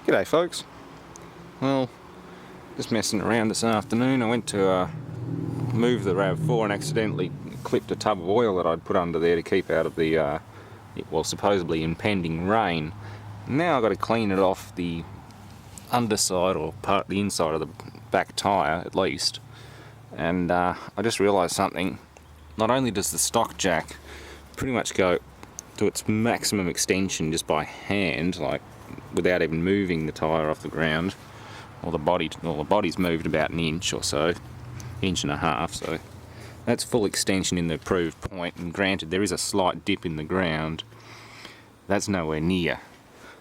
G'day folks. Well, just messing around this afternoon. I went to move the RAV4 and accidentally clipped a tub of oil that I'd put under there to keep out of the well, supposedly impending rain. Now I've got to clean it off the underside, or the inside of the back tyre at least. And I just realised something. Not only does the stock jack pretty much go to its maximum extension just by hand, like without even moving the tyre off the ground, or the body's moved about an inch or so, inch and a half, so that's full extension in the approved point. And granted, there is a slight dip in the ground, that's nowhere near.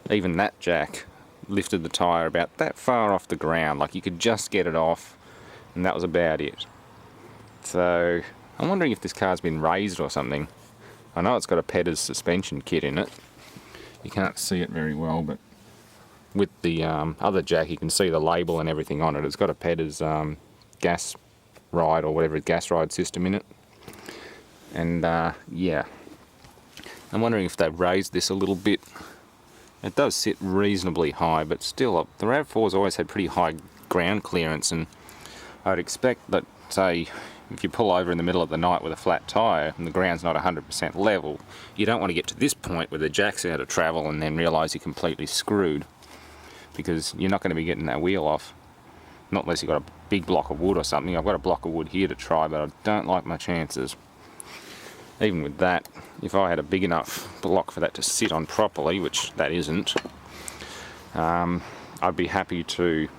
Even that jack lifted the tyre about that far off the ground, like you could just get it off, and that was about it. So I'm wondering if this car's been raised or something. I know it's got a Petters suspension kit in it. You can't see it very well, but with the other jack you can see the label and everything on it. It's got a Petters gas ride, or whatever, gas ride system in it. And yeah, I'm wondering if they've raised this a little bit. It does sit reasonably high, but still, the RAV4's always had pretty high ground clearance, and I'd expect that, say, if you pull over in the middle of the night with a flat tyre and the ground's not 100% level, you don't want to get to this point where the jack's out of travel and then realise you're completely screwed, because you're not going to be getting that wheel off. Not unless you've got a big block of wood or something. I've got a block of wood here to try, but I don't like my chances. Even with that, if I had a big enough block for that to sit on properly, which that isn't, I'd be happy to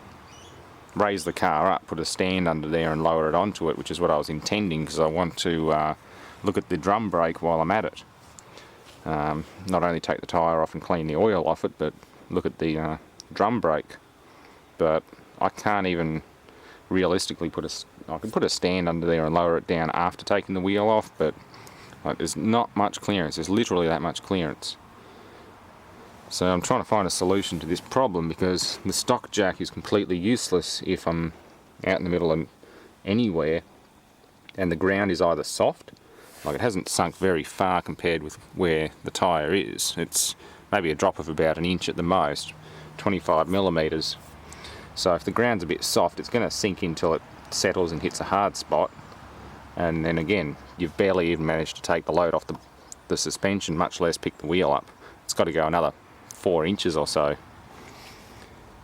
raise the car up, put a stand under there and lower it onto it, which is what I was intending, because I want to look at the drum brake while I'm at it. Not only take the tyre off and clean the oil off it, but look at the drum brake. But I can't even realistically I can put a stand under there and lower it down after taking the wheel off, but like, there's not much clearance. There's literally that much clearance. So I'm trying to find a solution to this problem, because the stock jack is completely useless if I'm out in the middle of anywhere and the ground is either soft, like it hasn't sunk very far compared with where the tyre is. It's maybe a drop of about an inch at the most, 25 millimetres. So if the ground's a bit soft, it's going to sink until it settles and hits a hard spot, and then again, you've barely even managed to take the load off the suspension, much less pick the wheel up. It's got to go another 4 inches or so.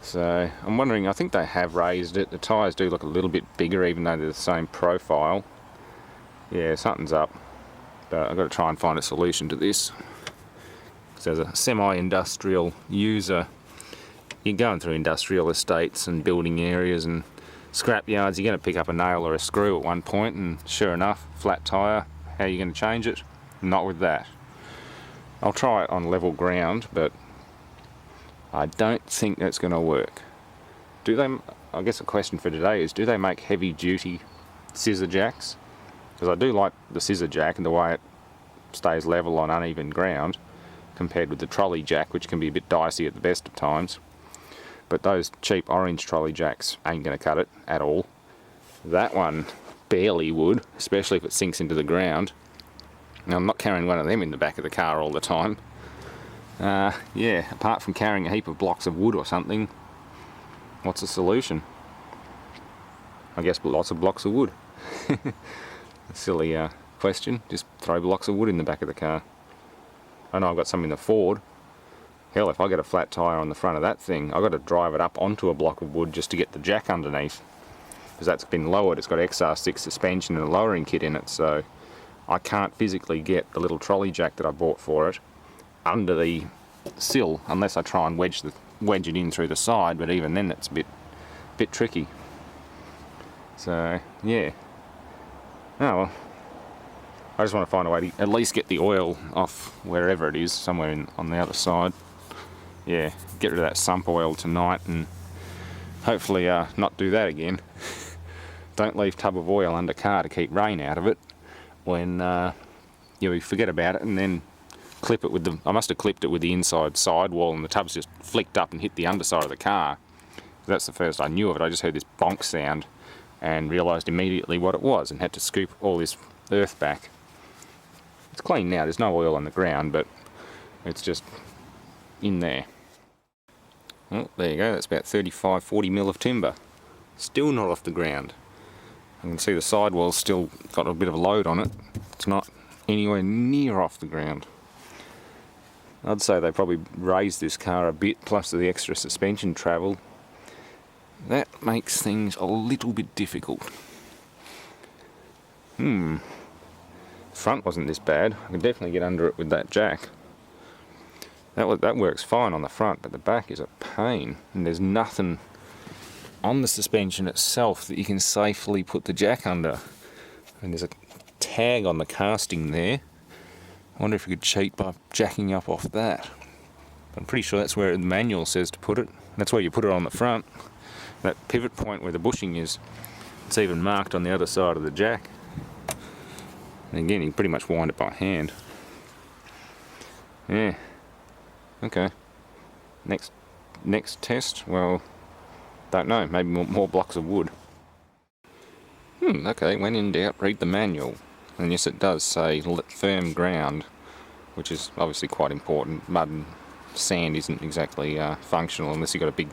So I'm wondering, I think they have raised it. The tyres do look a little bit bigger, even though they're the same profile. Yeah, something's up, but I've got to try and find a solution to this. Because as a semi-industrial user, you're going through industrial estates and building areas and scrap yards, you're going to pick up a nail or a screw at one point, and sure enough, flat tyre, how are you going to change it? Not with that. I'll try it on level ground, but I don't think that's going to work. Do they? I guess the question for today is, do they make heavy duty scissor jacks? Because I do like the scissor jack and the way it stays level on uneven ground, compared with the trolley jack, which can be a bit dicey at the best of times. But those cheap orange trolley jacks ain't going to cut it at all. That one barely would, especially if it sinks into the ground. Now, I'm not carrying one of them in the back of the car all the time. Yeah, apart from carrying a heap of blocks of wood or something, what's the solution? I guess lots of blocks of wood. A silly question, just throw blocks of wood in the back of the car. I know I've got some in the Ford. Hell, if I get a flat tyre on the front of that thing, I've got to drive it up onto a block of wood just to get the jack underneath, because that's been lowered. It's got XR6 suspension and a lowering kit in it, so I can't physically get the little trolley jack that I bought for it under the sill unless I try and wedge it in through the side, but even then it's a bit tricky. So yeah. Oh well, I just want to find a way to at least get the oil off wherever it is, somewhere on the other side. Yeah, get rid of that sump oil tonight and hopefully not do that again. Don't leave tub of oil under car to keep rain out of it when you forget about it, and then clip it with I must have clipped it with the inside sidewall, and the tub's just flicked up and hit the underside of the car. That's the first I knew of it. I just heard this bonk sound and realised immediately what it was and had to scoop all this earth back. It's clean now, there's no oil on the ground, but it's just in there. Oh, there you go, that's about 35-40 mil of timber. Still not off the ground. You can see the sidewall's still got a bit of a load on it. It's not anywhere near off the ground. I'd say they probably raised this car a bit, plus the extra suspension travel. That makes things a little bit difficult. The front wasn't this bad. I could definitely get under it with that jack. That works fine on the front, but the back is a pain, and there's nothing on the suspension itself that you can safely put the jack under. And there's a tag on the casting there. I wonder if you could cheat by jacking up off that. I'm pretty sure that's where the manual says to put it. That's where you put it on the front. That pivot point where the bushing is, it's even marked on the other side of the jack. And again, you can pretty much wind it by hand. Yeah. Okay. Next test, well, don't know, maybe more blocks of wood. Okay, when in doubt, read the manual. And yes, it does say firm ground, which is obviously quite important. Mud and sand isn't exactly functional unless you've got a big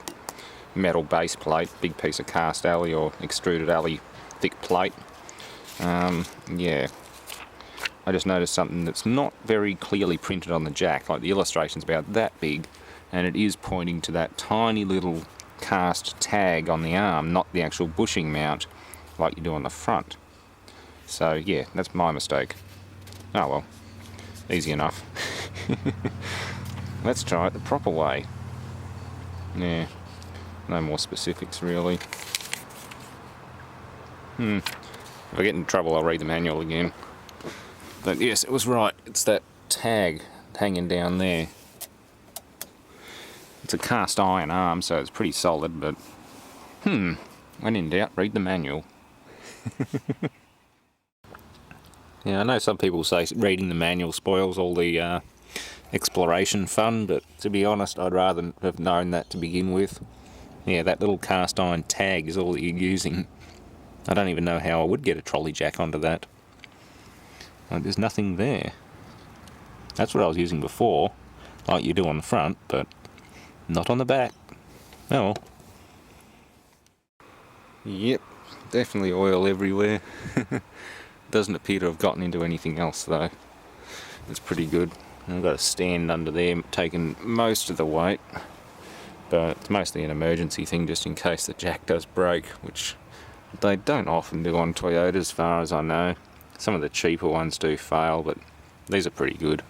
metal base plate, big piece of cast alley or extruded alley thick plate. Yeah, I just noticed something that's not very clearly printed on the jack. Like the illustration's about that big, and it is pointing to that tiny little cast tag on the arm, not the actual bushing mount like you do on the front. So yeah, that's my mistake. Oh well, easy enough. Let's try it the proper way. Yeah, no more specifics really. If I get in trouble, I'll read the manual again. But yes, it was right. It's that tag hanging down there. It's a cast iron arm, so it's pretty solid, but when in doubt, read the manual. Yeah, I know some people say reading the manual spoils all the exploration fun, but to be honest, I'd rather have known that to begin with. Yeah, that little cast iron tag is all that you're using. I don't even know how I would get a trolley jack onto that. Like, there's nothing there. That's what I was using before, like you do on the front, but not on the back. Oh well. Yep, definitely oil everywhere. Doesn't appear to have gotten into anything else though. It's pretty good. I've got a stand under there taking most of the weight, but it's mostly an emergency thing just in case the jack does break, which they don't often do on Toyota as far as I know. Some of the cheaper ones do fail, but these are pretty good.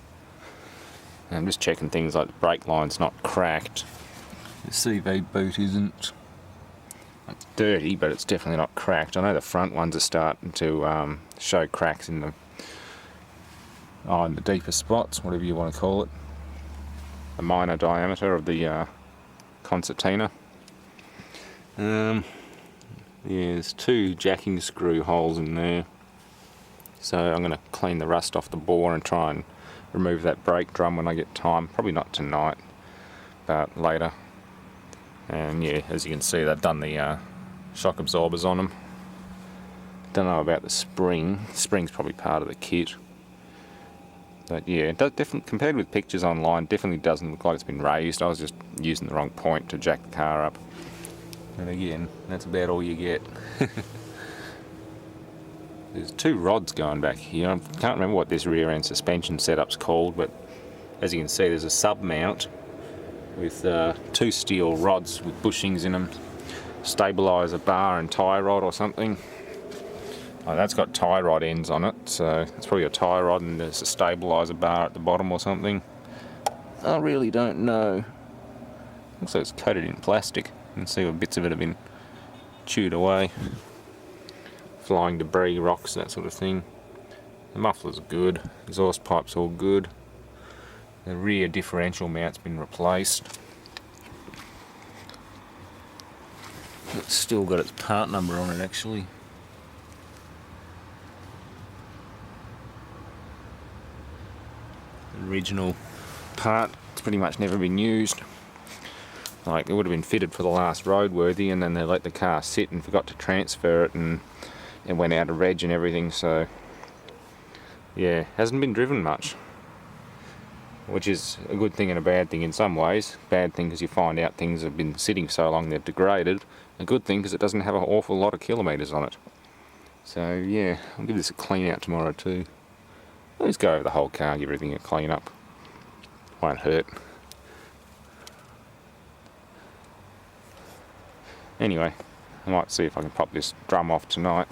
I'm just checking things like the brake line's not cracked. The CV boot isn't. It's dirty, but it's definitely not cracked. I know the front ones are starting to show cracks in the in the deeper spots, whatever you want to call it. The minor diameter of the concertina. Yeah, there's 2 jacking screw holes in there. So I'm going to clean the rust off the bore and try and remove that brake drum when I get time. Probably not tonight, but later. And yeah, as you can see, they've done the shock absorbers on them. Don't know about the spring. The spring's probably part of the kit. But yeah, it does compared with pictures online, definitely doesn't look like it's been raised. I was just using the wrong point to jack the car up. And again, that's about all you get. There's 2 rods going back here. I can't remember what this rear end suspension setup's called, but as you can see, there's a sub mount with 2 steel rods with bushings in them. Stabiliser bar and tie rod or something. Oh, that's got tie rod ends on it, so it's probably a tie rod and there's a stabiliser bar at the bottom or something. I really don't know. Looks like it's coated in plastic. You can see where bits of it have been chewed away. Flying debris, rocks, that sort of thing. The muffler's good, exhaust pipe's all good. The rear differential mount's been replaced. It's still got its part number on it actually. The original part, it's pretty much never been used. Like, it would have been fitted for the last roadworthy, and then they let the car sit and forgot to transfer it, and it went out of reg and everything, so yeah, hasn't been driven much. which is a good thing and a bad thing in some ways. Bad thing because you find out things have been sitting so long they're degraded. A good thing because it doesn't have an awful lot of kilometres on it. So yeah, I'll give this a clean out tomorrow too. I'll just go over the whole car, give everything a clean up. Won't hurt. Anyway, I might see if I can pop this drum off tonight.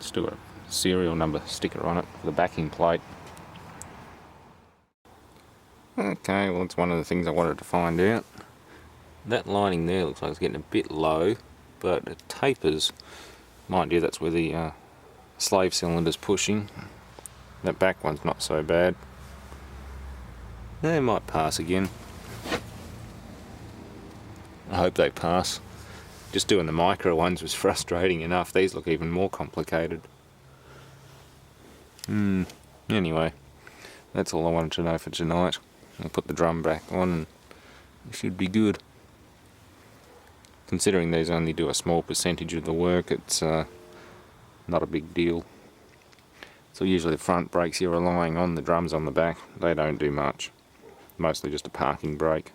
Still got a serial number sticker on it for the backing plate. Okay, well that's one of the things I wanted to find out. That lining there looks like it's getting a bit low, but it tapers. Mind you, that's where the slave cylinder's pushing. That back one's not so bad. They might pass again. I hope they pass. Just doing the micro ones was frustrating enough. These look even more complicated. Anyway, that's all I wanted to know for tonight. I'll put the drum back on and it should be good. Considering these only do a small percentage of the work, it's not a big deal. So usually the front brakes you're relying on, the drums on the back, they don't do much. Mostly just a parking brake.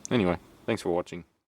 Anyway, thanks for watching.